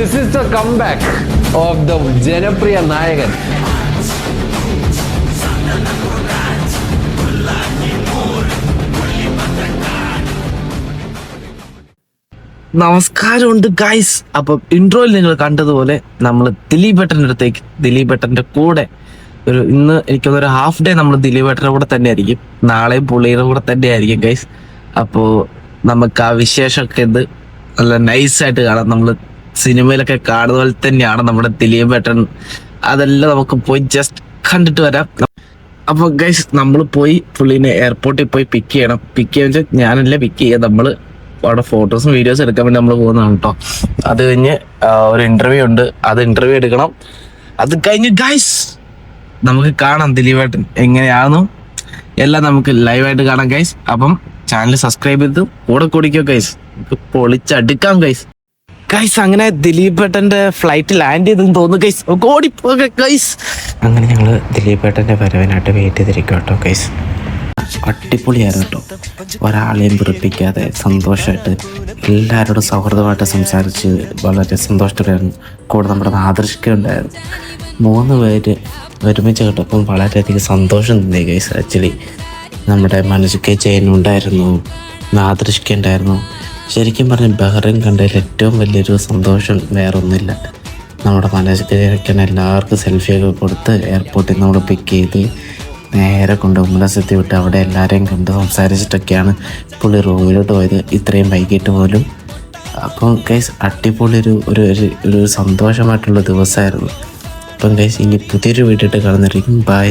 This is the comeback of the ജനപ്രിയ നായകൻ. നമസ്കാരമുണ്ട് ഗൈസ്. അപ്പം ഇൻട്രോയിൽ നിങ്ങൾ കണ്ടതുപോലെ നമ്മൾ ദിലീപേട്ടൻ്റെ അടുത്തേക്ക്, ദിലീപേട്ടൻ്റെ കൂടെ ഇന്ന് എനിക്കൊന്നൊരു ഹാഫ് ഡേ നമ്മൾ ദിലീപേട്ടൻ്റെ കൂടെ തന്നെ ആയിരിക്കും, നാളെ പുള്ളിയുടെ കൂടെ തന്നെ ആയിരിക്കും ഗൈസ്. അപ്പോൾ നമുക്ക് ആ വിശേഷമൊക്കെ ഇത് നല്ല നൈസായിട്ട് കാണാം. നമ്മൾ സിനിമയിലൊക്കെ കാണുന്ന പോലെ തന്നെയാണ് നമ്മുടെ ദിലീപേട്ടൻ. അതെല്ലാം നമുക്ക് പോയി ജസ്റ്റ് കണ്ടിട്ട് വരാം. അപ്പോൾ ഗൈസ് നമ്മൾ പോയി പുള്ളീനെ എയർപോർട്ടിൽ പോയി പിക്ക് ചെയ്യണം. പിക്ക് ചെയ്യാന്ന് വെച്ചാൽ ഞാനല്ല പിക്ക് ചെയ്യുക, നമ്മൾ അവിടെ ഫോട്ടോസും വീഡിയോസും എടുക്കാൻ വേണ്ടി നമ്മൾ പോകുന്നതാണ് കേട്ടോ. അത് കഴിഞ്ഞ് ഒരു ഇന്റർവ്യൂ ഉണ്ട്, അത് ഇന്റർവ്യൂ എടുക്കണം. അത് കഴിഞ്ഞ് ഗൈസ് നമുക്ക് കാണാം ദിലീപേട്ടൻ എങ്ങനെയാണെന്നും എല്ലാം നമുക്ക് ലൈവായിട്ട് കാണാം ഗൈസ്. അപ്പം ചാനൽ സബ്സ്ക്രൈബ് ചെയ്ത് കൂടെ കൂടിക്കോ ഗൈസ്, നമുക്ക് പൊളിച്ചടുക്കാം ഗൈസ്. ഗൈസ് അങ്ങനെ ദിലീപേട്ടൻ്റെ ഫ്ലൈറ്റ് ലാൻഡ് ചെയ്തെന്ന് തോന്നുന്നു ഗൈസ്. ഓടിപ്പോകെ ഗൈസ്. അങ്ങനെ ഞങ്ങൾ ദിലീപേട്ടൻ്റെ വരവിനായിട്ട് വെയിറ്റ് ചെയ്തിരിക്കും കേട്ടോ ഗൈസ്. അടിപൊളിയായിരുന്നു കേട്ടോ. ഒരാളെയും വെറുപ്പിക്കാതെ സന്തോഷമായിട്ട് എല്ലാവരോടും സൗഹൃദമായിട്ട് സംസാരിച്ച് വളരെ സന്തോഷത്തോടെയായിരുന്നു. കൂടെ നമ്മുടെ നാദൃഷ്ക ഉണ്ടായിരുന്നു. 3 പേര് ഒരുമിച്ച് കേട്ടപ്പം വളരെയധികം സന്തോഷം തോന്നി ഗൈസ്. ആക്ച്വലി നമ്മുടെ മനസ്സിക്ക് ചെയ്യുന്നുണ്ടായിരുന്നു, നാദൃഷ്ക ഉണ്ടായിരുന്നു. ശരിക്കും പറഞ്ഞാൽ ബഹ്റൈൻ കണ്ടതിൽ ഏറ്റവും വലിയൊരു സന്തോഷം വേറൊന്നുമില്ല. നമ്മുടെ മനസ്സിക്ക് ചേർക്കാൻ എല്ലാവർക്കും സെൽഫിയൊക്കെ കൊടുത്ത് എയർപോർട്ടിൽ നമ്മൾ പിക്ക് ചെയ്ത് നേരെ കൊണ്ട് ഉമ്മലസെത്തി വിട്ട് അവിടെ എല്ലാവരെയും കണ്ട് സംസാരിച്ചിട്ടൊക്കെയാണ് പുള്ളി റൂമിലോട്ട് പോയത്, ഇത്രയും വൈകിട്ട് പോലും. അപ്പം ഗൈസ് അടിപൊളി ഒരു സന്തോഷമായിട്ടുള്ള ദിവസമായിരുന്നു. അപ്പം ഗൈസ് ഇനി പുതിയൊരു വീഡിയോ കാണുന്നതായിരിക്കും. ബൈ.